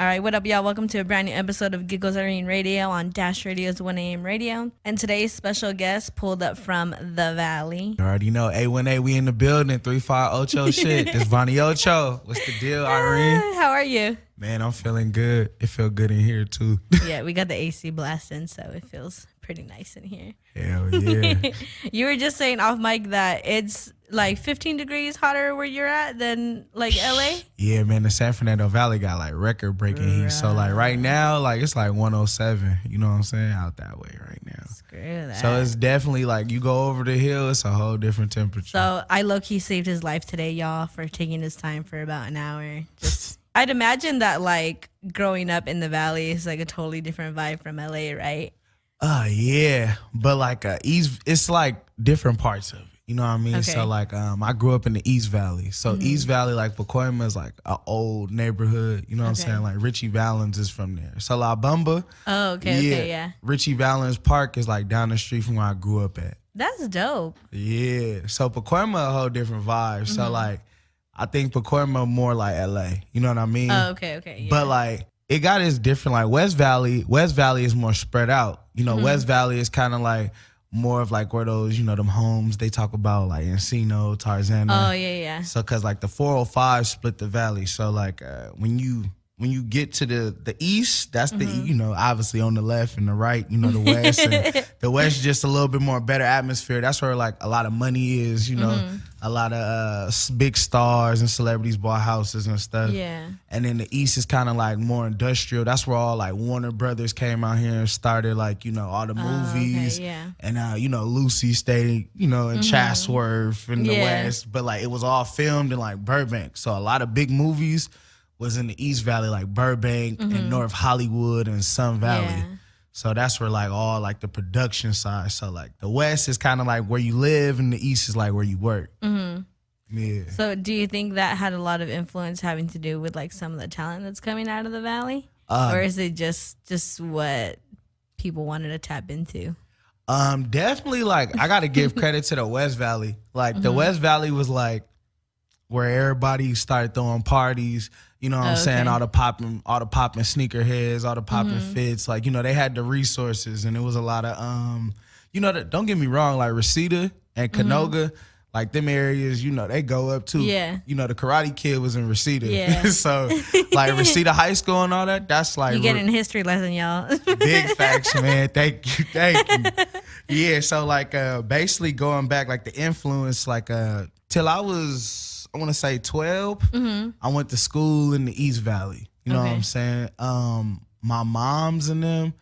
All right, what up, y'all? Welcome to a brand new episode of Giggles Irene Radio on Dash Radio's 1 a.m. radio. And today's special guest pulled up from the Valley. You already know, A1A, we in the building, 35 Ocho shit. This Vaughny Ocho. What's the deal, Irene? How are you? Man, I'm feeling good. It feel good in here, too. Yeah, we got the AC blasting, so it feels pretty nice in here. Hell yeah. You were just saying off mic that it's like 15 degrees hotter where you're at than like LA? Yeah, man, the San Fernando Valley got like record breaking heat. So like right now, like it's like 107. You know what I'm saying? Out that way right now. Screw that. So it's definitely like you go over the hill, it's a whole different temperature. So I low-key saved his life today, y'all, for taking his time for about an hour. Just I'd imagine that like growing up in the Valley is like a totally different vibe from LA, right? Yeah, but like it's like different parts of it. You know what I mean? Okay. So like I grew up in the East Valley. So East Valley, like Pacoima is like an old neighborhood. You know what I'm saying? Like Richie Valens is from there. So La Bamba. Oh, okay, yeah. Richie Valens Park is like down the street from where I grew up at. That's dope. Yeah. So Pacoima a whole different vibe. So like I think Pacoima more like LA. You know what I mean? Oh, okay, yeah. But like it got its different. Like West Valley is more spread out. You know, West Valley is kind of like more of like where those, you know, them homes they talk about like Encino, Tarzana. Oh, yeah. So cause like the 405 split the valley. So like when you get to the east, that's the, you know, obviously on the left and the right, you know, the west. And the west is just a little bit more better atmosphere. That's where like a lot of money is, you know, a lot of big stars and celebrities bought houses and stuff. Yeah. And then the east is kind of like more industrial. That's where all like Warner Brothers came out here and started like, you know, all the movies. Okay, yeah. And, you know, Lucy stayed, you know, in Chatsworth in the west. But like it was all filmed in like Burbank. So a lot of big movies was in the East Valley, like Burbank and North Hollywood and Sun Valley. Yeah. So that's where like all like the production side. So like the West is kind of like where you live and the East is like where you work. Yeah. So do you think that had a lot of influence having to do with like some of the talent that's coming out of the Valley? Or is it just what people wanted to tap into? Definitely like I got to give credit to the West Valley. Like the West Valley was like where everybody started throwing parties. You know what I'm saying? All the popping sneakerheads, all the popping fits. Like, you know, they had the resources and it was a lot of, you know, don't get me wrong, like Reseda and Canoga, like them areas, you know, they go up too. Yeah. You know, the Karate Kid was in Reseda. Yeah. So like Reseda High School and all that, that's like. You getting a history lesson, y'all. Big facts, man. Thank you. Yeah, so like basically going back, like the influence, like till I was, I want to say 12, I went to school in the East Valley. You know what I'm saying? My moms and them,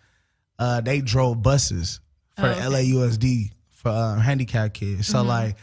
they drove buses for the LAUSD for handicapped kids. So like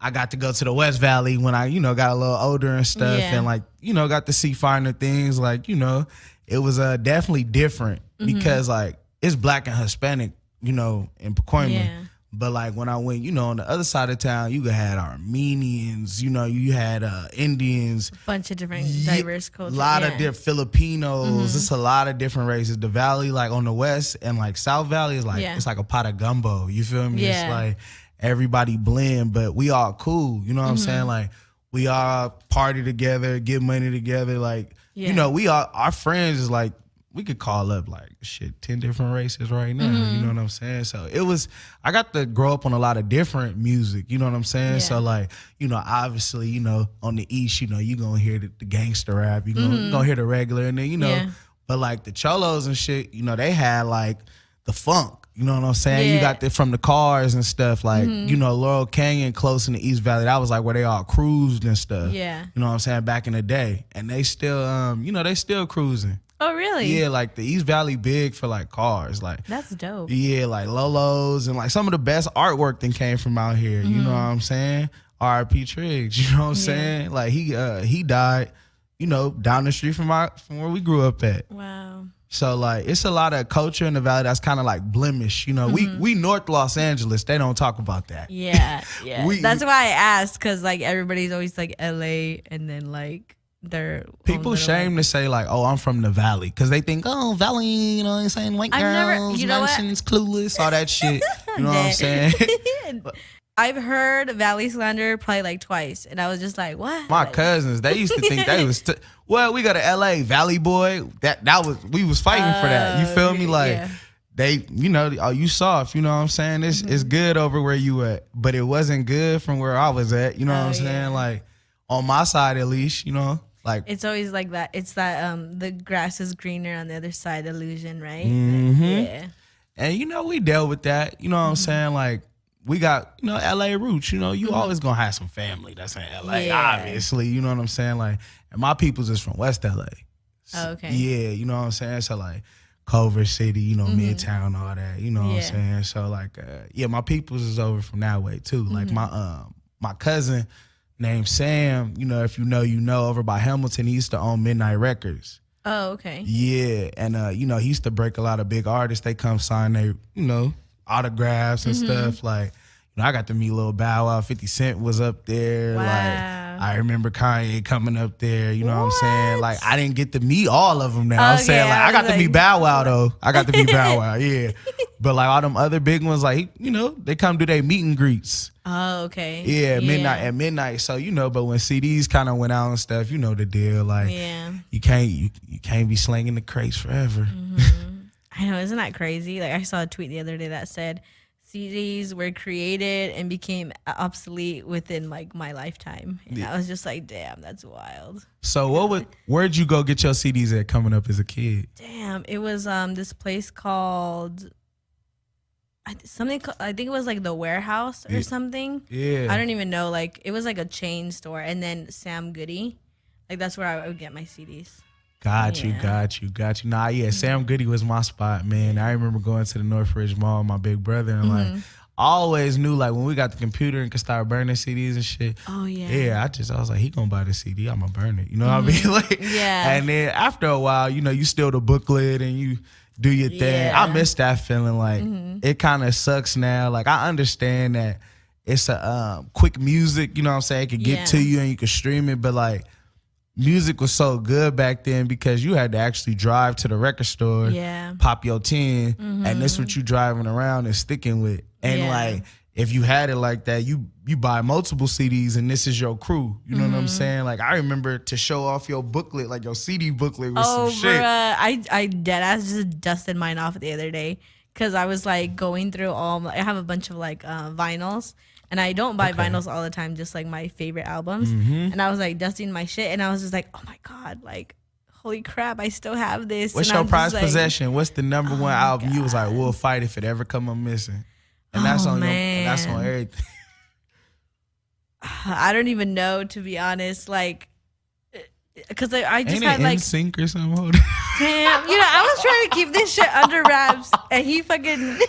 I got to go to the West Valley when I, you know, got a little older and stuff and like, you know, got to see finer things. Like, you know, it was definitely different because like it's Black and Hispanic, you know, in Pacoima. Yeah. But like when I went, you know, on the other side of town, you had Armenians, you know, you had Indians. Bunch of different diverse cultures. A lot of different Filipinos. It's a lot of different races. The valley, like on the west and like South Valley is like, it's like a pot of gumbo. You feel me? Yeah. It's like everybody blend, but we all cool. You know what I'm saying? Like we all party together, get money together. Like, you know, we all, our friends is like, we could call up like 10 different races right now. You know what I'm saying? So it was, I got to grow up on a lot of different music. You know what I'm saying? Yeah. So like, you know, obviously, you know, on the East, you know, you gonna hear the gangster rap, you gonna hear the regular, and then, you know, but like the cholos and shit, you know, they had like the funk. You know what I'm saying? You got that from the cars and stuff. Like, you know, Laurel Canyon close in the East Valley, that was like where they all cruised and stuff. Yeah. You know what I'm saying? Back in the day. And they still, you know, they still cruising. Oh, really? Yeah, like the East Valley big for like cars. Like That's dope. yeah, like Lolo's and like some of the best artwork that came from out here. You know what I'm saying? R.I.P. Triggs, you know what I'm saying? Like he died, you know, down the street from where we grew up at. Wow. So like it's a lot of culture in the valley that's kind of like blemish. You know, we North Los Angeles, they don't talk about that. Yeah. That's why I asked, because like everybody's always like LA and then like their people shame to say like, oh, I'm from the valley, because they think, oh, valley, you know what I'm saying, white girls, you know nonsense, clueless, all that shit. You know what I'm saying? I've heard Valley Slander probably like twice, and I was just like, what? My cousins, they used to think they was well, we go to LA, Valley Boy. That was we was fighting for that. You feel me? Like they, you know, oh, you soft, you know what I'm saying? It's good over where you at, but it wasn't good from where I was at, you know what I'm saying? Like on my side at least, you know? Like it's always like that. It's that the grass is greener on the other side illusion, right? Yeah. And you know, we dealt with that, you know what I'm saying? Like we got, you know, LA roots, you know, you always gonna have some family that's in LA, obviously, you know what I'm saying? Like, and my people's is from West LA. Oh, okay. Yeah, you know what I'm saying? So like Culver City, you know, Midtown, all that, you know what I'm saying? So like, yeah, my people's is over from that way too. Like my cousin named Sam, you know, if you know, over by Hamilton, he used to own Midnight Records. Oh, okay. Yeah, and you know, he used to break a lot of big artists. They come sign their, you know, autographs and stuff. Like, you know, I got to meet Lil Bow Wow. 50 Cent was up there. Wow. Like, I remember Kanye coming up there. You know what I'm saying? Like, I didn't get to meet all of them. Now I'm saying, like, I got to meet Bow Wow though. I got to meet Bow Wow. Yeah, but like all them other big ones, like, you know, they come do their meet and greets. Oh, okay. Yeah, at midnight. So, you know, but when CDs kind of went out and stuff, you know the deal. Like, you can't be slinging the crates forever. I know, isn't that crazy? Like I saw a tweet the other day that said CDs were created and became obsolete within like my lifetime, and I was just like, damn, that's wild. So where'd you go get your CDs at coming up as a kid? Damn, it was this place called. I think it was like the Warehouse or something. Yeah. I don't even know. Like it was like a chain store, and then Sam Goody, like that's where I would get my CDs. Got you. Nah, yeah, Sam Goody was my spot, man. I remember going to the Northridge Mall with my big brother, and like I always knew, like when we got the computer and could start burning CDs and shit. Oh yeah. Yeah, I was like, he gonna buy the CD, I'm gonna burn it. You know what I mean? Like, yeah. And then after a while, you know, you steal the booklet and you do your thing. I miss that feeling. Like it kind of sucks now. Like I understand that it's a quick music, you know what I'm saying? It could get to you and you could stream it, but like music was so good back then because you had to actually drive to the record store, pop your 10, and this what you driving around and sticking with. And like if you had it like that, you buy multiple CDs and this is your crew. You know what I'm saying? Like I remember to show off your booklet, like your CD booklet with some shit. I deadass just dusted mine off the other day because I was like going through I have a bunch of like vinyls. And I don't buy vinyls all the time, just like my favorite albums. And I was like dusting my shit, and I was just like, oh my God, like, holy crap, I still have this. What's your prized possession? What's the number one album you was like, we'll fight if it ever come up missing? And that's on that's on everything. I don't even know, to be honest. Like, because I just had like NSYNC or something. Damn, you know, I was trying to keep this shit under wraps, and he fucking.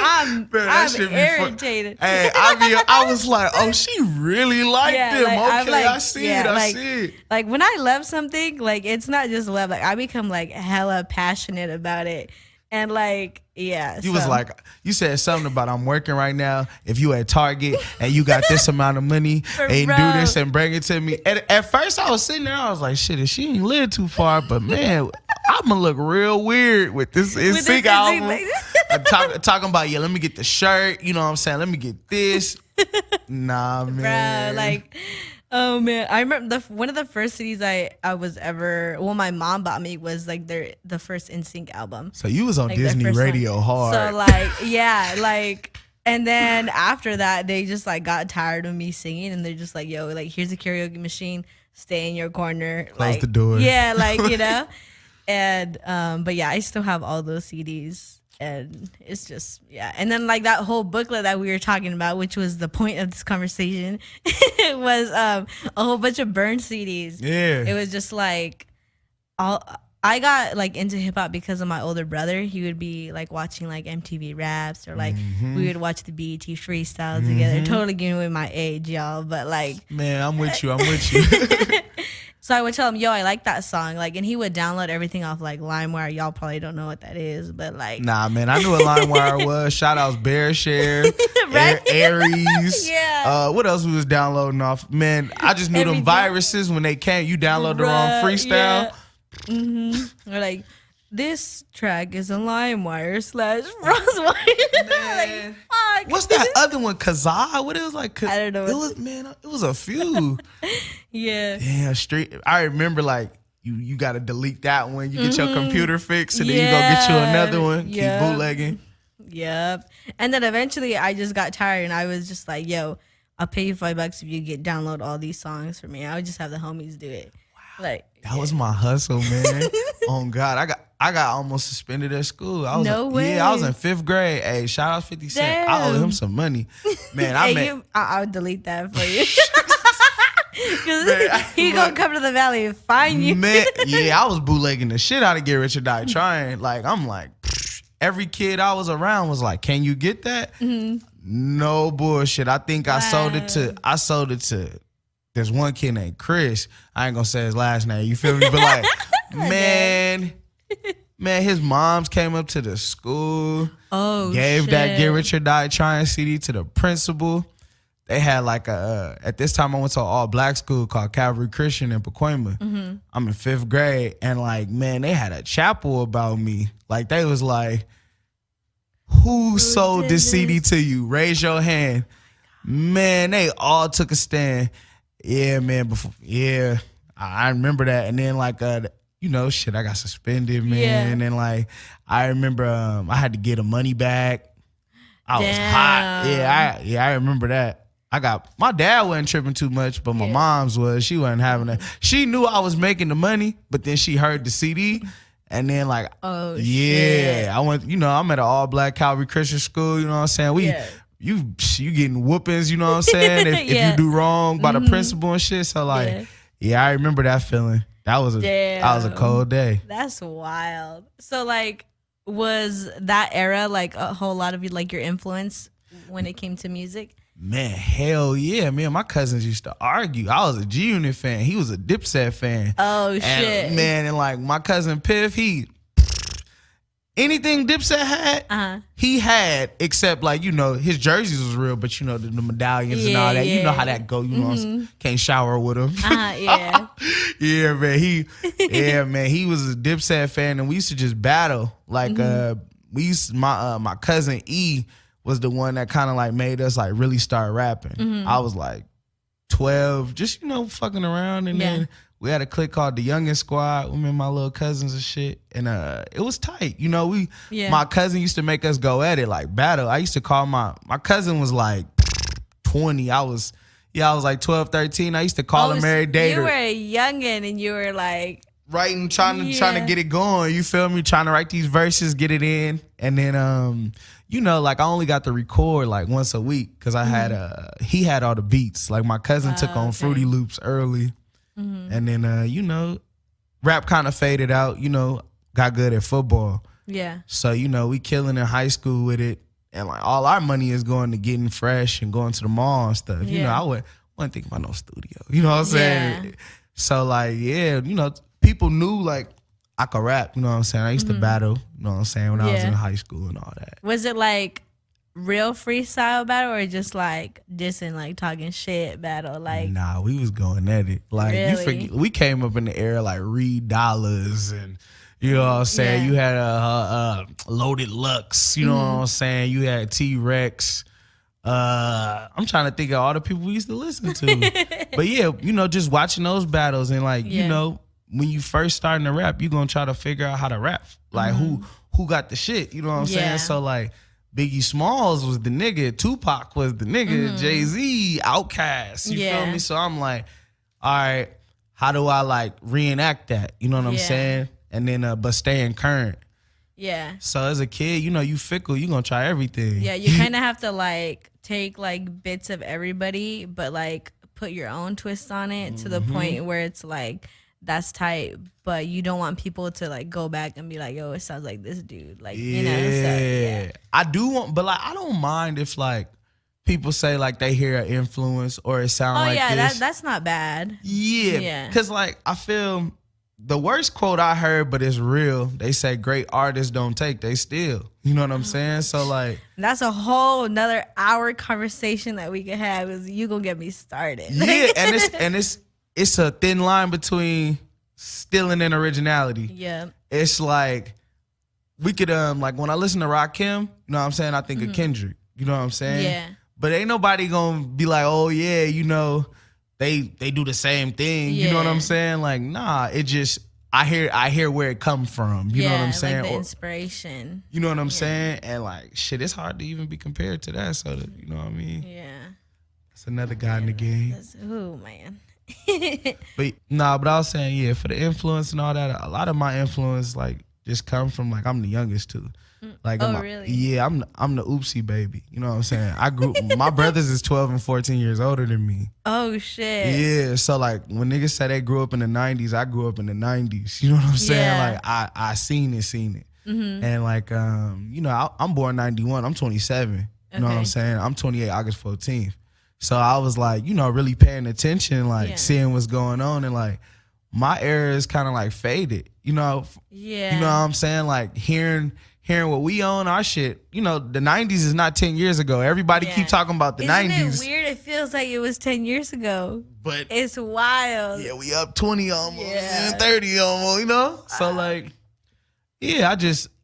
I'm irritated. Hey, I was like, oh, she really liked them. Like, okay, I see it. I see it. Like when I love something, like it's not just love. Like I become like hella passionate about it. And like, you was like, you said something about I'm working right now. If you at Target and you got this amount of money and do this and bring it to me. At first I was sitting there, I was like, shit, if she ain't live too far, but man, I'm gonna look real weird with this NSYNC album. I'm talking about, let me get the shirt. You know what I'm saying? Let me get this. Nah, man. Bruh, like, oh man, I remember one of the first CDs I was ever. Well, my mom bought me was like the first NSYNC album. So you was on like Disney Radio hard. So like, yeah, like, and then after that, they just like got tired of me singing, and they're just like, yo, like here's a karaoke machine, stay in your corner, close the door. Yeah, like you know, and but yeah, I still have all those CDs. And it's just, and then like that whole booklet that we were talking about, which was the point of this conversation, it was a whole bunch of burned CDs. Yeah, it was just like I got like into hip hop because of my older brother. He would be like watching like MTV Raps, or like we would watch the BET freestyle together. Totally giving away my age, y'all, but like, man, I'm with you. So I would tell him, yo, I like that song. Like, and he would download everything off like LimeWire. Y'all probably don't know what that is, but like. Nah, man, I knew what LimeWire was. Shout outs BearShare, right? Aries. Yeah. What else we was downloading off? Man, I just knew them viruses when they came. You download the wrong freestyle. Yeah. Or like this track is a LimeWire / Frostwire. Man. Fuck. What's that other one? Kazaa? What it was like? I don't know. It was a few. Yeah. Damn, street. I remember like you got to delete that one. You get your computer fixed, and then you go get you another one. Yep. Keep bootlegging. Yep. And then eventually I just got tired, and I was just like, yo, I'll pay you $5 if you download all these songs for me. I would just have the homies do it. Wow. Like that was my hustle, man. Oh God, I got almost suspended at school. I was No way. Yeah, I was in 5th grade. Hey, shout out 50 Cent. I owe him some money, man. I'll delete that for you. Because he gonna come to the valley and find you. Man, yeah, I was bootlegging the shit out of Get Rich or Die Trying. Like, I'm like, every kid I was around was like, can you get that? Mm-hmm. No bullshit. I think I sold it to there's one kid named Chris. I ain't gonna say his last name. You feel me? But like, man, his moms came up to the school. Oh, gave shit. that Get Rich or Die Trying CD to the principal. They had like at this time I went to an all black school called Calvary Christian in Pacoima. Mm-hmm. I'm in 5th grade, and like, man, they had a chapel about me. Like, they was like, who sold this CD to you? Raise your hand. Man, they all took a stand. Yeah, man. I remember that. And then like, shit, I got suspended, man. Yeah. And then like, I remember I had to get a money back. I was hot. Yeah, I remember that. My dad wasn't tripping too much, but my mom's was. She wasn't having that. She knew I was making the money, but then she heard the CD. And then like, shit. I went, I'm at an all black Calvary Christian school, you know what I'm saying? You getting whoopings, you know what I'm saying? If you do wrong by the principal and shit. So like, I remember that feeling. That was a cold day. That's wild. So like, was that era like a whole lot of like your influence when it came to music? Man, hell yeah. Me and my cousins used to argue. I was a G Unit fan. He was a Dipset fan. Oh, shit. And like my cousin Piff, anything Dipset had, he had, except like, his jerseys was real, but the medallions and all that. You know how that go. You know, can't shower with him. Yeah. Yeah, man. He was a Dipset fan, and we used to just battle. Like my cousin E was the one that kind of like made us like really start rapping. I was like 12, just fucking around, and then we had a clique called the Youngin' Squad. Me and my little cousins and shit, and it was tight. My cousin used to make us go at it like battle. I used to call my cousin was like 20. I was like 12, 13. I used to call him every day. You were a youngin' and you were like writing, trying to get it going. You feel me? Trying to write these verses, get it in, and then like I only got to record like once a week because I had he had all the beats. Like my cousin took on Fruity Loops early, and then rap kind of faded out. Got good at football. Yeah. So we killing in high school with it, and like all our money is going to getting fresh and going to the mall and stuff. I wasn't thinking about no studio. You know what I'm saying? Yeah. So like people knew like I could rap, you know what I'm saying? I used to battle, you know what I'm saying, when I was in high school and all that. Was it like real freestyle battle or just like dissing, like talking shit battle? Like, nah, we was going at it. Like you forget, we came up in the era like Reed Dollars and you know what I'm saying? You had Loaded Lux, you know what I'm saying? You had T-Rex. I'm trying to think of all the people we used to listen to. But yeah, just watching those battles and like, when you first starting to rap, you gonna try to figure out how to rap. Like who got the shit, you know what I'm saying? So like Biggie Smalls was the nigga, Tupac was the nigga, Jay-Z, Outkast, you feel me? So I'm like, all right, how do I like reenact that? You know what I'm saying? And then but staying current. Yeah. So as a kid, you fickle, you gonna try everything. Yeah, you kind of have to like take like bits of everybody, but like put your own twist on it to the point where it's like, that's tight, but you don't want people to like go back and be like, yo, it sounds like this dude. Like, so, I do want, but like, I don't mind if like people say like they hear an influence or it sound like this. That's not bad. Yeah. Cause like, I feel the worst quote I heard, but it's real. They say great artists don't take, they steal. You know what I'm saying? So like, that's a whole another hour conversation that we could have is you gonna get me started. Yeah. and it's a thin line between stealing and originality. Yeah. It's like we could like when I listen to Rakim, you know what I'm saying? I think of Kendrick. You know what I'm saying? Yeah. But ain't nobody gonna be like, oh yeah, you know, they do the same thing. You know what I'm saying? Like, nah, it just I hear where it come from. You know what I'm saying? Like the inspiration. You know what I'm saying? And like shit, it's hard to even be compared to that. So that, you know what I mean? Yeah. It's another guy in the game. Oh man. But but I was saying, yeah, for the influence and all that, a lot of my influence like just come from like I'm the youngest too. Like really? Yeah, I'm the oopsie baby. You know what I'm saying? I grew my brothers is 12 and 14 years older than me. Oh shit. Yeah, so like when niggas say they grew up in the 90s, I grew up in the 90s. You know what I'm saying? Like I seen it. And like you know, I'm born 91. I'm 27. You know what I'm saying? I'm 28 August 14th. So I was like, you know, really paying attention, like seeing what's going on, and like my era is kind of like faded. You know? Yeah. You know what I'm saying? Like hearing what we own, our shit. You know, the 90s is not 10 years ago. Everybody keep talking about the 90s. Isn't it weird? It feels like it was 10 years ago. But it's wild. Yeah, we up 20 almost, and 30 almost, you know? So like, yeah,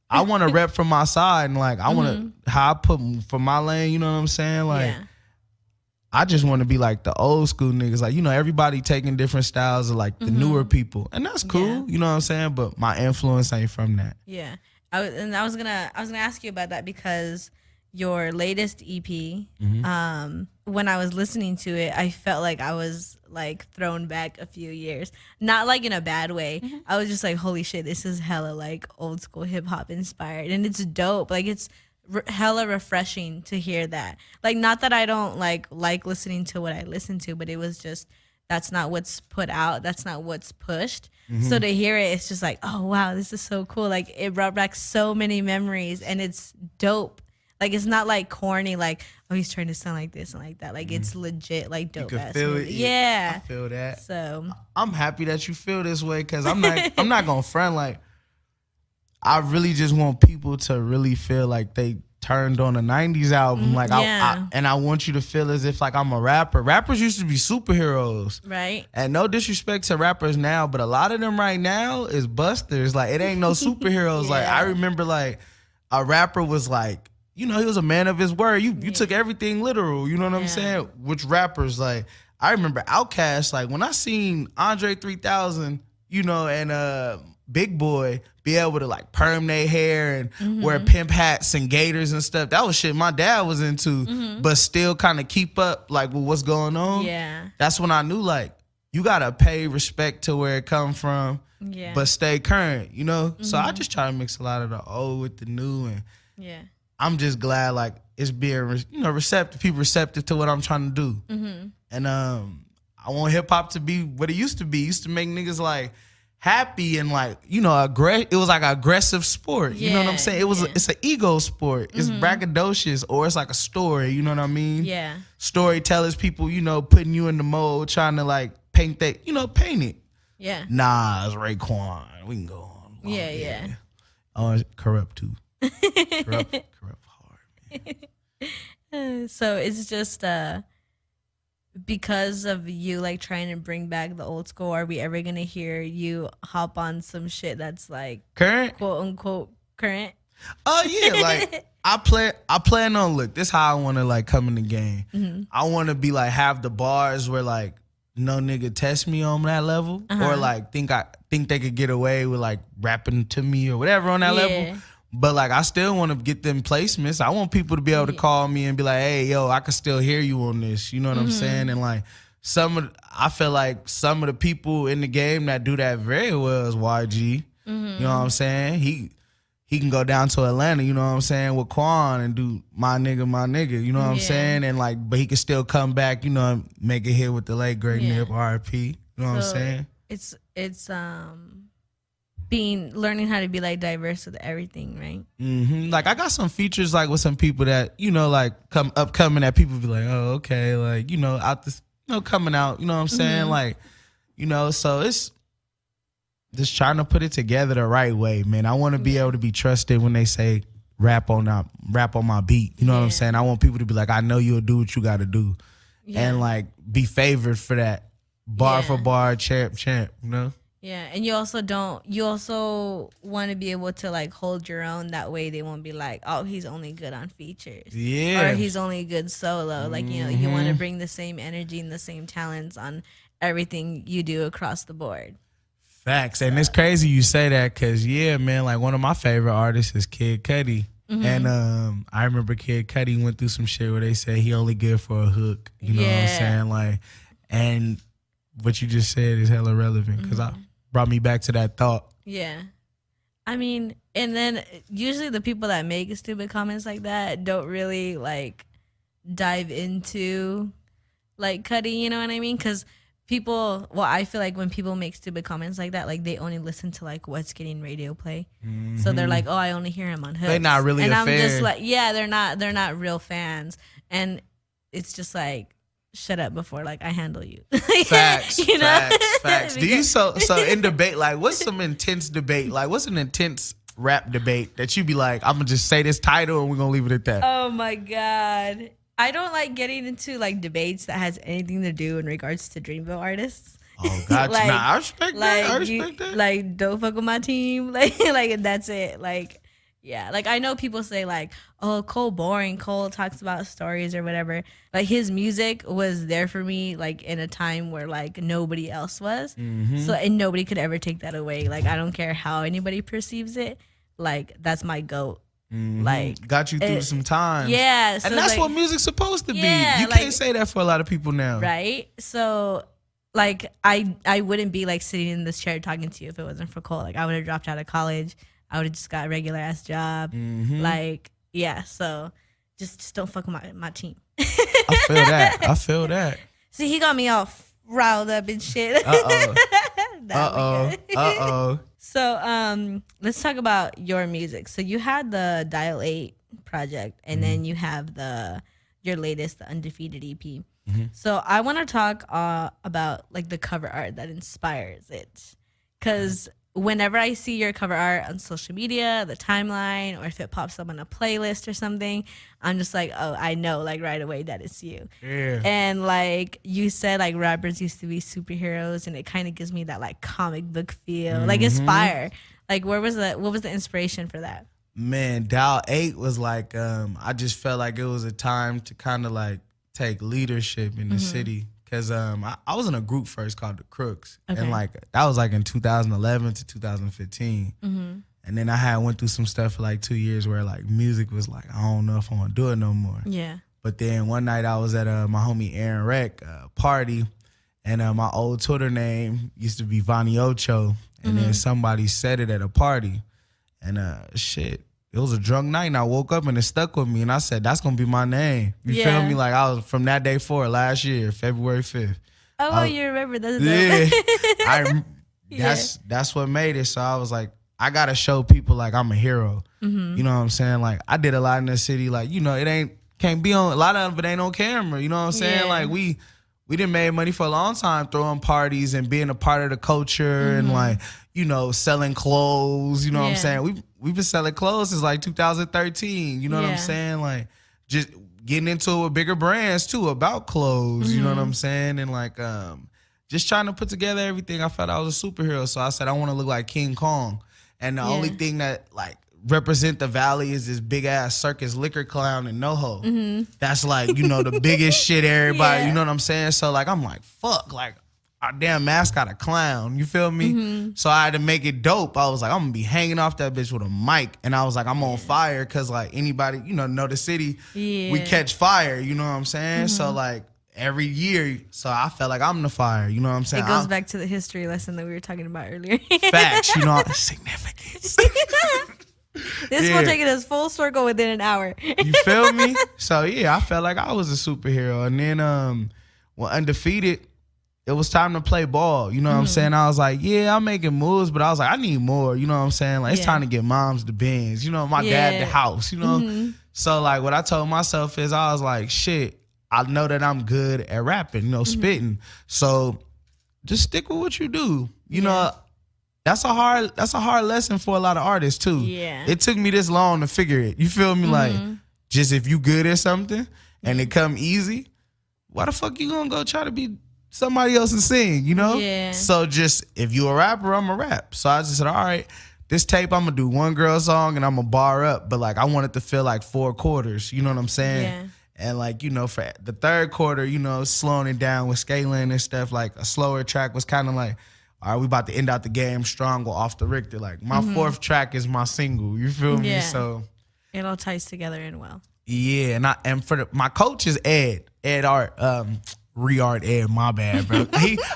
I want to rep from my side, and like I want to how I put for my lane, you know what I'm saying? Like I just want to be like the old school niggas. Like, you know, everybody taking different styles of like the newer people. And that's cool, you know what I'm saying? But my influence ain't from that. Yeah. I was gonna ask you about that because your latest EP, when I was listening to it, I felt like I was like thrown back a few years. Not like in a bad way. I was just like, holy shit, this is hella like old school hip hop inspired. And it's dope. Like it's hella refreshing to hear that. Like, not that I don't like listening to what I listen to, but it was just, that's not what's put out. That's not what's pushed. So to hear it, it's just like, oh wow, this is so cool. Like it brought back so many memories, and it's dope. Like it's not like corny, like, oh, he's trying to sound like this and like that. Like it's legit, like dope. You can ass feel music. it. Yeah. I feel that. So I'm happy that you feel this way, because I'm not gonna front. Like I really just want people to really feel like they turned on a 90s album. Like I want you to feel as if like I'm a rapper. Rappers used to be superheroes. Right. And no disrespect to rappers now, but a lot of them right now is busters. Like it ain't no superheroes. Like I remember like a rapper was like, you know, he was a man of his word. You took everything literal, you know what I'm saying? Which rappers, like I remember Outkast, like when I seen Andre 3000, you know, and Big Boy be able to like perm their hair and wear pimp hats and gators and stuff. That was shit my dad was into, but still kind of keep up like with what's going on. Yeah. That's when I knew like you gotta pay respect to where it come from, but stay current, you know? So I just try to mix a lot of the old with the new, and I'm just glad like it's being, you know, receptive, people receptive to what I'm trying to do. And I want hip hop to be what it used to be. It used to make niggas like happy and like, you know, it was like an aggressive sport. You know what I'm saying? It's an ego sport. It's braggadocious, or it's like a story. You know what I mean? Yeah. Storytellers, people, you know, putting you in the mold, trying to like paint that, you know, paint it. Yeah. Nas, Raekwon, we can go on. Yeah. Oh, corrupt too. corrupt hard, man. So it's just because of you like trying to bring back the old school, are we ever gonna hear you hop on some shit that's like current, quote unquote current? Oh yeah, like I plan on, look, this how I want to like come in the game. I want to be like have the bars where like no nigga test me on that level, or like think they could get away with like rapping to me or whatever on that level. But like I still want to get them placements. I want people to be able to call me and be like, hey, yo, I can still hear you on this. You know what I'm saying? And like I feel like some of the people in the game that do that very well is YG. You know what I'm saying? He can go down to Atlanta, you know what I'm saying, with Quan and do my nigga, you know what I'm saying? And like, but he can still come back, you know, and make a hit with the late great Nip, RIP. You know what I'm saying? It's learning how to be like diverse with everything, right? Like I got some features like with some people that, you know, like upcoming that people be like, oh, okay, like, you know, out this, you know, coming out, you know what I'm saying? Like, you know, so it's just trying to put it together the right way, man. I want to be able to be trusted when they say rap on my beat. You know what I'm saying? I want people to be like, I know you'll do what you got to do, and like be favored for that bar for bar, champ, you know? Yeah, and you also don't. You also want to be able to like hold your own. That way, they won't be like, "Oh, he's only good on features," or Yeah. "He's only good solo." Like you want to bring the same energy and the same talents on everything you do across the board. Facts. And it's crazy you say that because, yeah, man, like one of my favorite artists is Kid Cudi. And I remember Kid Cudi went through some shit where they said he only good for a hook. You know what I'm saying? Like, and what you just said is hella relevant because I brought me back to that thought. Yeah. I mean, and then usually the people that make stupid comments like that don't really like dive into like Cudi, you know what I mean? Because people, well, I feel like when people make stupid comments like that, like they only listen to like what's getting radio play. So they're like, oh, I only hear him on hooks. They're not really and a I'm fan. just like, yeah, they're not real fans. And it's just like, shut up before like I handle you. Facts, you know? facts. Do you so in debate, like what's some intense debate? Like what's an intense rap debate that you be like, I'm gonna just say this title and we're gonna leave it at that? Oh my God. I don't like getting into like debates that has anything to do in regards to Dreamville artists. Oh, gotcha. Like- nah, I respect that. I respect that. Like, don't fuck with my team. Like, that's it. Like, yeah. Like, I know people say like, oh, Cole boring. Cole talks about stories or whatever. Like, his music was there for me, like, in a time where, like, nobody else was. So, and nobody could ever take that away. Like, I don't care how anybody perceives it. Like, that's my GOAT. Like, got you through some time. yeah. So and that's like, what music's supposed to be. Yeah, You like- can't say that for a lot of people now. right? So like I wouldn't be like sitting in this chair talking to you if it wasn't for Cole. Like I would have dropped out of college. I would have just got a regular ass job. Like, yeah, so just don't fuck with my team. I feel that. I feel that. See, he got me all riled up and shit. Uh-oh. So let's talk about your music. So you had the Dial 8 project and then you have your latest, the Undefeated EP. So I want to talk about like the cover art that inspires it, because whenever I see your cover art on social media, the timeline, or if it pops up on a playlist or something, I'm just like, oh, I know like right away that it's you. Yeah. And like you said, like rappers used to be superheroes, and it kind of gives me that like comic book feel. Like it's fire. Like what was the inspiration for that? Man, Dial 8 was like, I just felt like it was a time to kind of like take leadership in the city. Cause I was in a group first called the Crooks, and like that was like in 2011 to 2015, and then I went through some stuff for like 2 years where like music was like, I don't know if I want to do it no more. Yeah. But then one night I was at my homie Aaron Reck party, and my old Twitter name used to be Vaughny Ocho, and then somebody said it at a party, and shit. It was a drunk night, and I woke up and it stuck with me, and I said, "That's gonna be my name." You feel me? Like I was from that day forward, last year, February 5th. Oh, well, you remember that? Yeah, that's what made it. So I was like, I gotta show people like I'm a hero. You know what I'm saying? Like I did a lot in the city. Like it can't be on. A lot of it ain't on camera. You know what I'm saying? Yeah. Like we didn't make money for a long time throwing parties and being a part of the culture and like selling clothes. You know what I'm saying? We've been selling clothes since like 2013. You know what I'm saying? Like just getting into it with bigger brands too about clothes. You know what I'm saying? And like just trying to put together everything. I felt I was a superhero, so I said I want to look like King Kong. And the only thing that like represent the valley is this big ass circus liquor clown in NoHo. That's like the biggest shit everybody. You know what I'm saying? So like I'm like fuck like. Our damn mascot a clown, you feel me? So I had to make it dope. I was like, I'm gonna be hanging off that bitch with a mic, and I was like, I'm on fire, cause like anybody, know the city, we catch fire. You know what I'm saying? So like every year, so I felt like I'm the fire. You know what I'm saying? It goes back to the history lesson that we were talking about earlier. Facts, significance. This will take it as full circle within an hour. You feel me? So yeah, I felt like I was a superhero, and then when Undefeated. It was time to play ball. You know what I'm saying? I was like, yeah, I'm making moves, but I was like, I need more. You know what I'm saying? Like, it's time to get moms the Benz. My dad the house, So, like, what I told myself is I was like, shit, I know that I'm good at rapping, spitting. So, just stick with what you do. You know, that's a hard lesson for a lot of artists, too. Yeah. It took me this long to figure it. You feel me? Like, just if you good at something and it come easy, why the fuck you gonna go try to be somebody else and sing, you know? Yeah. So just, if you a rapper, I'm a rap. So I just said, all right, this tape, I'm going to do one girl song and I'm going to bar up. But like, I want it to feel like 4 quarters. You know what I'm saying? Yeah. And like, you know, for the third quarter, you know, slowing it down with scaling and stuff, like a slower track was kind of like, all right, we about to end out the game strong or off the Richter. Like my 4th track is my single. You feel me? Yeah. So it all ties together in well. yeah, and for my coach is Ed Art, Reart Ed, my bad, bro.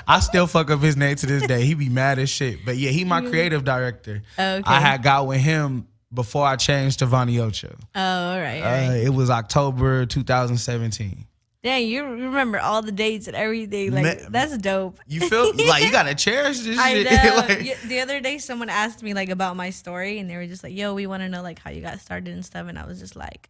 I still fuck up his name to this day. He be mad as shit. But yeah, he my creative director. Okay. I had got with him before I changed to Vaughny Ocho. Oh, all right. It was October 2017. Dang, you remember all the dates and everything. Like, that's dope. You feel like you gotta cherish this I shit. know. Like, The other day, someone asked me like about my story, and they were just like, "Yo, we want to know like how you got started and stuff." And I was just like,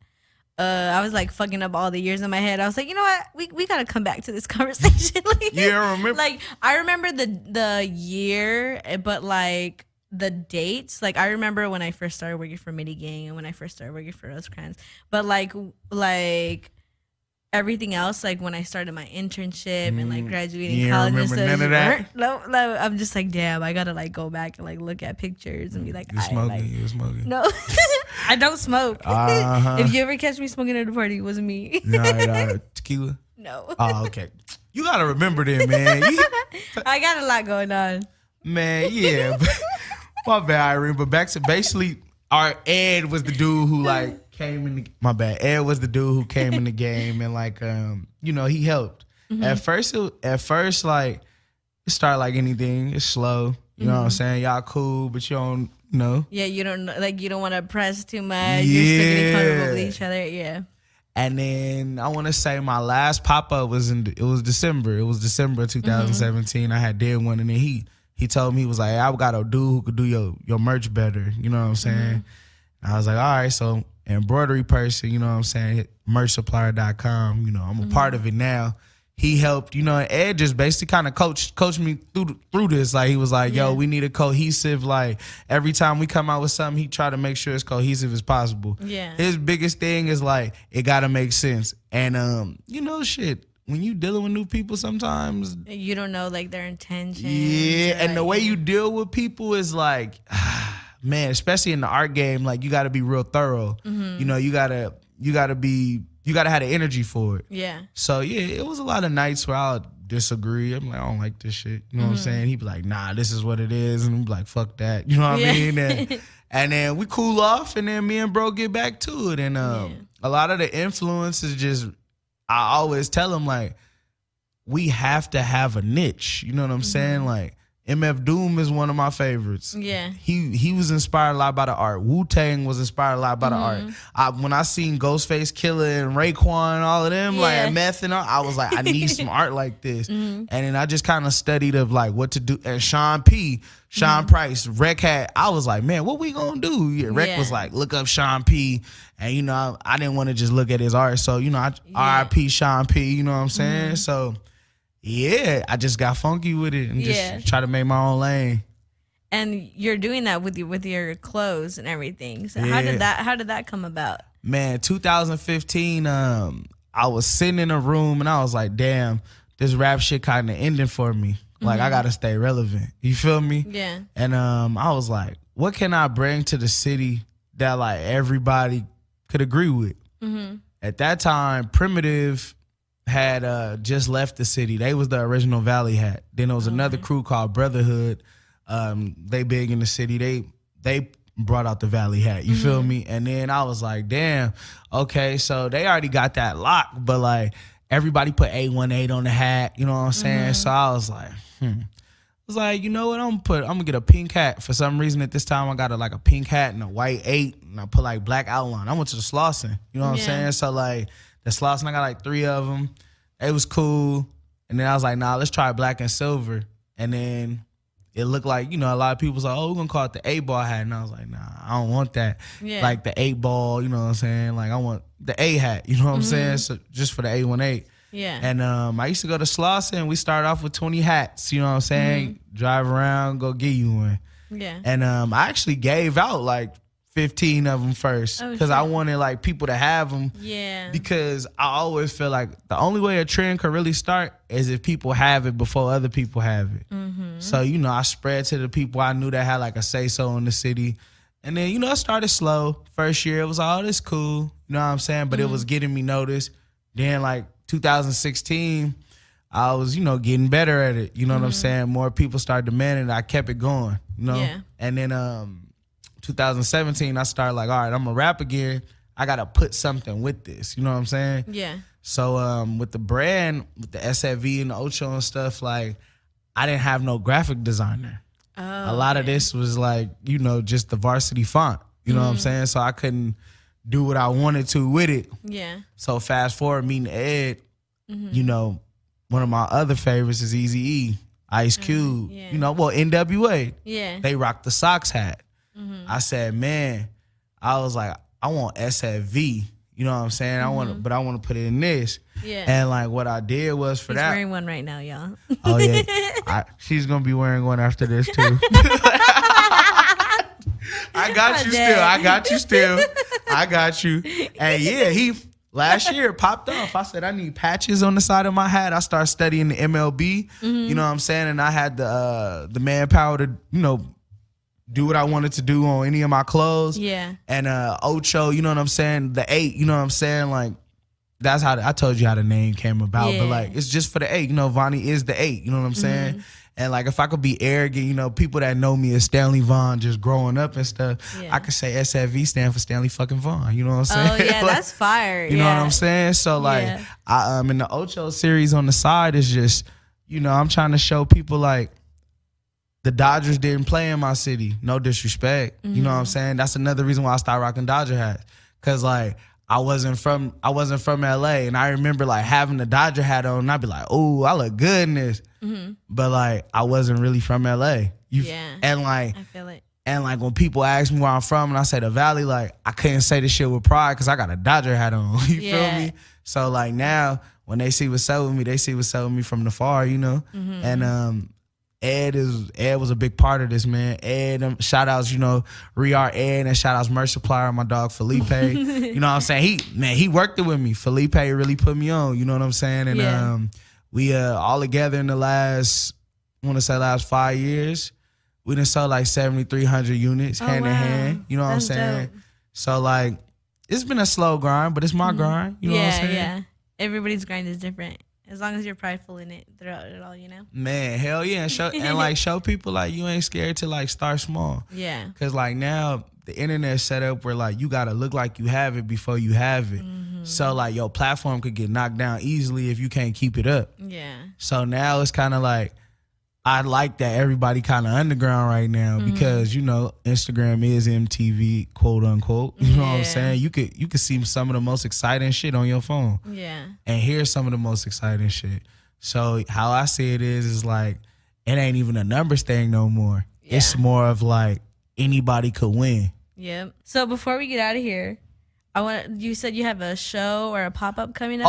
I was like fucking up all the years in my head. I was like, you know what? We gotta come back to this conversation. Like, you remember? Like, I remember the year, but like the dates. Like, I remember when I first started working for Midi Gang and when I first started working for Rosecrans. But like everything else, like when I started my internship and like graduating college and remember stuff. none of that? No, I'm just like, damn, I gotta like go back and like look at pictures and be like, You smoking? like, You smoking? no, I don't smoke. Uh-huh. If you ever catch me smoking at a party, it wasn't me. All right. Tequila? No. Oh, okay. You gotta remember that, man. I got a lot going on. Man, yeah. My bad, Irene. But back to basically, our Ed was the dude who like came in. My bad. Ed was the dude who came in the game and like, you know, he helped. At first, like it started like anything. It's slow. You know what I'm saying? Y'all cool, but you don't know. Yeah, you don't like you don't want to press too much. You're still getting comfortable with each other. Yeah. And then I want to say my last pop up was December. It was December 2017. I had did one, and then he told me, he was like, hey, I got a dude who could do your merch better. You know what I'm saying? And I was like, all right, so embroidery person, you know what I'm saying? Merchsupplier.com. You know, I'm a part of it now. He helped, you know, and Ed just basically kind of coached me through this. Like, he was like, yo, we need a cohesive, like, every time we come out with something, he try to make sure it's cohesive as possible. Yeah. His biggest thing is, like, it got to make sense. And, you know, shit, when you dealing with new people sometimes. You don't know, like, their intentions. Yeah, and like, the way you deal with people is, like, man, especially in the art game, like, you got to be real thorough. You know, you got to have the energy for it. Yeah. So yeah, it was a lot of nights where I'll disagree. I'm like, I don't like this shit. You know what I'm saying? He'd be like, nah, this is what it is. And I'm like, fuck that. You know what I mean? And then we cool off, and then me and bro get back to it. And a lot of the influences just, I always tell him, like, we have to have a niche. You know what I'm saying? Like, MF Doom is one of my favorites. Yeah. He was inspired a lot by the art. Wu-Tang was inspired a lot by the art. When I seen Ghostface Killah and Raekwon and all of them, like Meth and all, I was like, I need some art like this. And then I just kind of studied of like what to do. And Sean Price, Rec had, I was like, man, what we gonna do? Yeah, Rec was like, look up Sean P. And, you know, I didn't want to just look at his art. So, you know, R.I.P. Sean P, you know what I'm saying? So, yeah, I just got funky with it and just try to make my own lane. And you're doing that with your clothes and everything. So how did that come about? Man, 2015, I was sitting in a room and I was like, damn, this rap shit kind of ending for me. Like, I gotta stay relevant. You feel me? Yeah. And I was like, what can I bring to the city that like everybody could agree with? At that time, Primitive had just left the city. They was the original Valley Hat. Then there was another crew called Brotherhood. They big in the city. They brought out the Valley Hat. You feel me? And then I was like, damn, okay, so they already got that locked, but like everybody put 818 on the hat. You know what I'm saying? So I was like, I was like, you know what? I'm gonna get a pink hat. For some reason at this time I got a pink hat and a white 8, and I put like black outline. I went to the Slauson. You know what I'm saying? So like the Slauson, I got like 3 of them. It was cool. And then I was like, nah, let's try black and silver. And then it looked like, you know, a lot of people was like, oh, we're gonna call it the 8-ball hat. And I was like, nah, I don't want that. Yeah. Like the 8-ball, you know what I'm saying? Like I want the A hat, you know what I'm saying? So just for the 818. Yeah. And I used to go to Slauson and we started off with 20 hats, you know what I'm saying? Drive around, go get you one. Yeah. And I actually gave out like 15 of them first because I wanted like people to have them. Yeah. Because I always feel like the only way a trend could really start is if people have it before other people have it. So, you know, I spread to the people I knew that had like a say-so in the city. And then, you know, it started slow. First year, it was all this cool. You know what I'm saying? But it was getting me noticed. Then like 2016, I was, you know, getting better at it. You know what I'm saying? More people started demanding it. I kept it going, you know? Yeah. And then 2017, I started like, all right, I'm gonna rap again. I gotta put something with this. You know what I'm saying? Yeah. So with the brand, with the SFV and the Ocho and stuff, like I didn't have no graphic designer. A lot of this was like, you know, just the varsity font. You know what I'm saying? So I couldn't do what I wanted to with it. Yeah. So fast forward, meeting Ed, you know, one of my other favorites is Eazy-E, Ice Cube. Yeah. You know, well, NWA. Yeah. They rocked the socks hat. I said, man, I was like, I want SFV. You know what I'm saying? I want to put it in this. Yeah. And like what I did was for He's that. wearing one right now, y'all. Oh yeah, she's gonna be wearing one after this too. I got you still. I got you still. I got you. And yeah, he last year popped off. I said I need patches on the side of my hat. I started studying the MLB. You know what I'm saying? And I had the manpower to, you know, do what I wanted to do on any of my clothes. Yeah. And Ocho, you know what I'm saying? The 8, you know what I'm saying? Like that's how I told you how the name came about. Yeah. But like it's just for the 8. You know, Vaughny is the 8. You know what I'm saying? And like if I could be arrogant, you know, people that know me as Stanley Vaughn just growing up and stuff, I could say SFV stand for Stanley fucking Vaughn. You know what I'm saying? Oh yeah, Like, that's fire. you know what I'm saying? So like I in the Ocho series on the side is just, you know, I'm trying to show people like the Dodgers didn't play in my city. No disrespect. You know what I'm saying? That's another reason why I started rocking Dodger hats. Cause like I wasn't from LA, and I remember like having the Dodger hat on and I'd be like, oh, I look good in this. But like I wasn't really from LA. And like I feel it. and like when people ask me where I'm from and I say the Valley, like I couldn't say this shit with pride because I got a Dodger hat on. You feel me? So like now when they see what's up with me, they see what's up with me from the far, you know? And Ed was a big part of this, man. Ed, shout outs, you know, Ed, and shout outs Merch Supplier, my dog Felipe. You know what I'm saying? He worked it with me. Felipe really put me on, you know what I'm saying? And we all together in the last 5 years, we done sold like 7,300 units hand in hand. You know what I'm saying? Dope. So like it's been a slow grind, but it's my grind. You know what I'm saying? Yeah. Everybody's grind is different. As long as you're prideful in it throughout it all, you know? Man, hell yeah. And show people like you ain't scared to like start small. Yeah. Cause like now the internet's set up where like you gotta look like you have it before you have it. So like your platform could get knocked down easily if you can't keep it up. Yeah. So now it's kinda like I like that everybody kind of underground right now because, you know, Instagram is MTV, quote unquote. You know what I'm saying? You could see some of the most exciting shit on your phone. Yeah. And hear some of the most exciting shit. So how I see it is like, it ain't even a numbers thing no more. Yeah. It's more of like anybody could win. Yep. So before we get out of here, you said you have a show or a pop-up coming up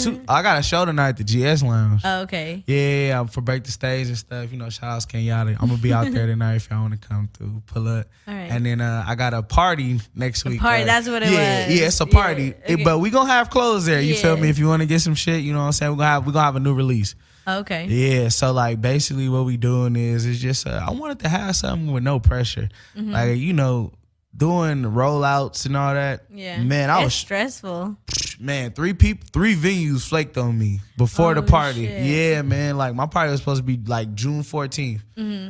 soon? I got a show tonight at the GS Lounge. Oh, okay. Yeah, for Break the Stage and stuff. You know, shout outs Kenyatta. I'm gonna be out there tonight if y'all want to come through, pull up. All right. And then I got a party next week. Party, that's what it was. Yeah, it's a party. Yeah, okay. But we gonna have clothes there. You feel me? If you want to get some shit, you know what I'm saying? We gonna have a new release. Okay. Yeah, so like basically what we doing is just I wanted to have something with no pressure. Like, you know, doing rollouts and all that. Yeah. Man, I was stressful. Man, 3 venues flaked on me before the party. Shit. Yeah, man. Like my party was supposed to be like June 14th.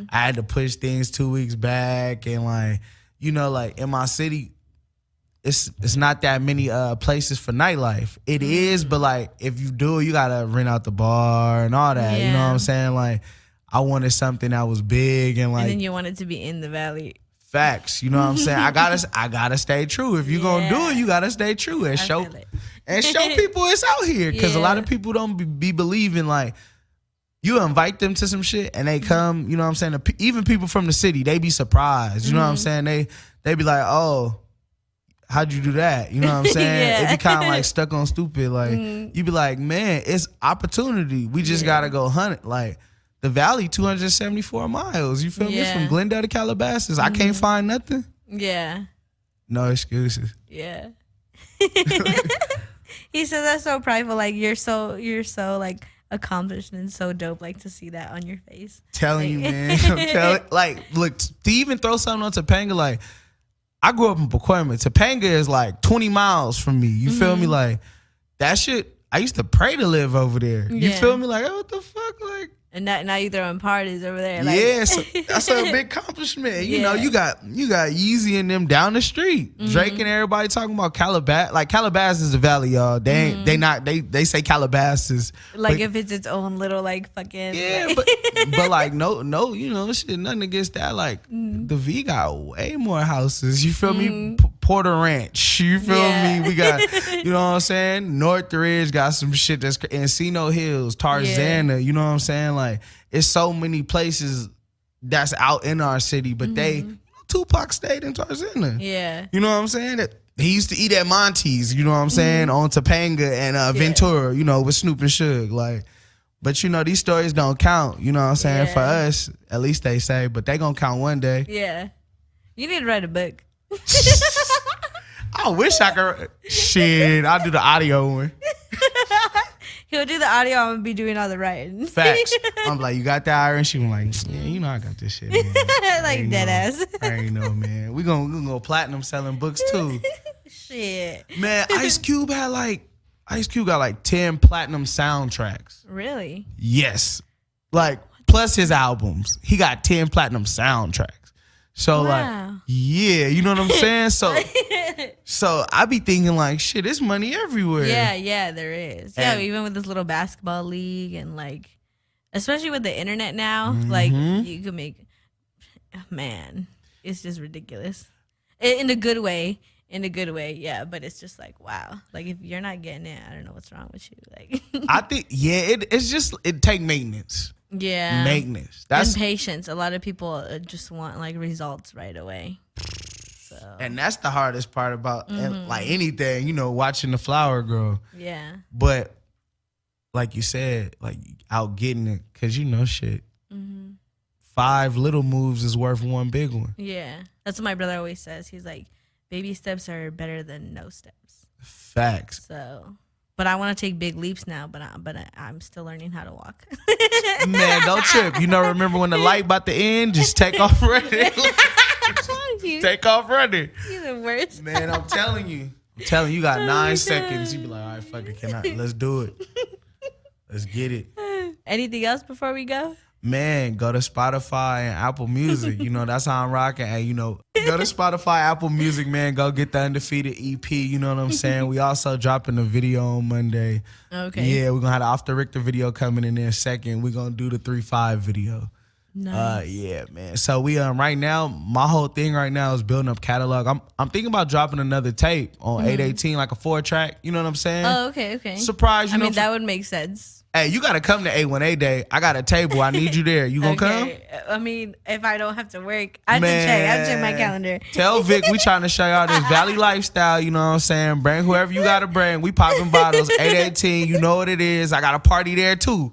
I had to push things 2 weeks back, and like, you know, like in my city, it's not that many places for nightlife. It is, but like if you do, you gotta rent out the bar and all that. You know what I'm saying? Like I wanted something that was big and like. And then you wanted to be in the Valley. Facts, you know what I'm saying? I gotta stay true. If you gonna do it, you gotta stay true and show people it's out here. Cause a lot of people don't be believing like you invite them to some shit and they come. You know what I'm saying? Even people from the city, they be surprised. You know what I'm saying? They be like, oh, how'd you do that? You know what I'm saying? It be kind of like stuck on stupid. Like you be like, man, it's opportunity. We just gotta go hunt it. Like. The Valley, 274 miles. You feel me? It's from Glendale to Calabasas. I can't find nothing. Yeah. No excuses. Yeah. He said that's so prideful. Like you're so like accomplished and so dope. Like to see that on your face. Telling you, Like- man. Like, look, to even throw something on Topanga, like, I grew up in Pacoima. Topanga is like 20 miles from me. You feel me? Like, that shit, I used to pray to live over there. You Yeah. feel me? Like, what the fuck? Like, And now you throwing parties over there. Like, yeah, so that's a big accomplishment. You know, Yeah. you got Yeezy and them down the street. Drake and everybody talking about Calabas. Like, Calabas is the valley, y'all. They say Calabasas. like but- if it's its own little like fucking. Yeah, like- but like no, you know, shit, nothing against that. Like the V got way more houses. You feel me? Porter Ranch. You feel Yeah. me? We got, you know what I'm saying? Northridge got some shit that's Encino Hills, Tarzana. You know what I'm saying? Like it's so many places that's out in our city, but Tupac stayed in Tarzana. yeah. You know what I'm saying? That he used to eat at Monty's, you know what I'm saying, on Topanga and Ventura, you know, with Snoop and Suge. Like, but you know, these stories don't count, you know what I'm saying, for Yeah. us, at least they say, but they gonna count one day. Yeah. You need to write a book. I wish I could. Shit, I'll do the audio one. He'll do the audio. I'm gonna be doing all the writing. Facts. I'm like, you got that, Irene? She was like, yeah, you know I got this shit, man. like Ain't dead no- ass. I ain't know, man. We gonna go platinum selling books too. Shit. Man, Ice Cube got like 10 platinum soundtracks. Really? Yes. Like, plus his albums. He got 10 platinum soundtracks. So, Wow. like, yeah, you know what I'm saying? So I be thinking, like, shit, there's money everywhere. Yeah, there is. Yeah, And- even with this little basketball league and like, especially with the internet now, like you could make, man, it's just ridiculous. In a good way. Yeah. But it's just like, wow. Like if you're not getting it, I don't know what's wrong with you. Like, I think, it's just, it take maintenance. yeah. Maintenance. And That's patience. A lot of people just want like results right away. So, and that's the hardest part about like anything, you know, watching the flower grow. yeah. But like you said, like out getting it, cause you know shit. 5 little moves is worth 1 big one. Yeah. That's what my brother always says. He's like, baby steps are better than no steps. Facts. So, but I want to take big leaps now, but I'm still learning how to walk. Man, don't trip. You know, remember when the light about to end? Just take off running. Take off running. You're the worst. Man, I'm telling you, you got 9 seconds. You be like, all right, fuck it, let's do it. Let's get it. Anything else before we go? Man, go to Spotify and Apple Music. You know, that's how I'm rocking. And, you know, go to Spotify, Apple Music, man. Go get the Undefeated EP. You know what I'm saying? We also dropping the video on Monday. Okay. Yeah, we're going to have the Off the Richter video coming in there second. We're going to do the 3-5 video. Nice. Yeah, man. So we right now, my whole thing right now is building up catalog. I'm thinking about dropping another tape on 818, like a 4-track. You know what I'm saying? Oh, okay. Surprise, you I know. mean, that would make sense. Hey, you gotta come to 818 Day. I got a table. I need you there. You gonna come? I mean, if I don't have to work, I have to check. I have to check my calendar. Tell Vic we trying to show y'all this Valley lifestyle. You know what I'm saying? Bring whoever you gotta bring. We popping bottles. 818. You know what it is. I got a party there too.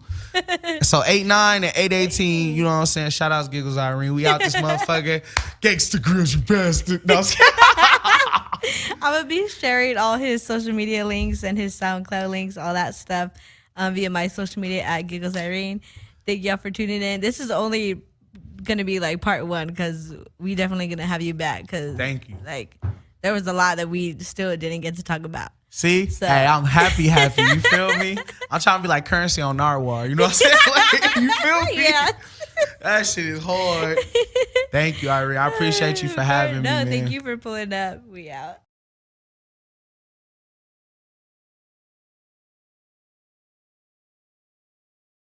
So 89 and 818. You know what I'm saying? Shout outs Giggles Irene. We out this motherfucker. Gangsta Grills, you bastard. No, I'm just kidding. I'm gonna be sharing all his social media links and his SoundCloud links, all that stuff, via my social media at Giggles Irene. Thank y'all for tuning in. This is only gonna be like part 1 because we definitely gonna have you back. Cause Thank you. Like there was a lot that we still didn't get to talk about. See? So- Hey, I'm happy. You feel me? I'm trying to be like Currency on Narwhal. You know what I'm saying? Like, you feel me? Yeah. That shit is hard. Thank you, Irene. I appreciate you for having me, No, man. thank you for pulling up. We out.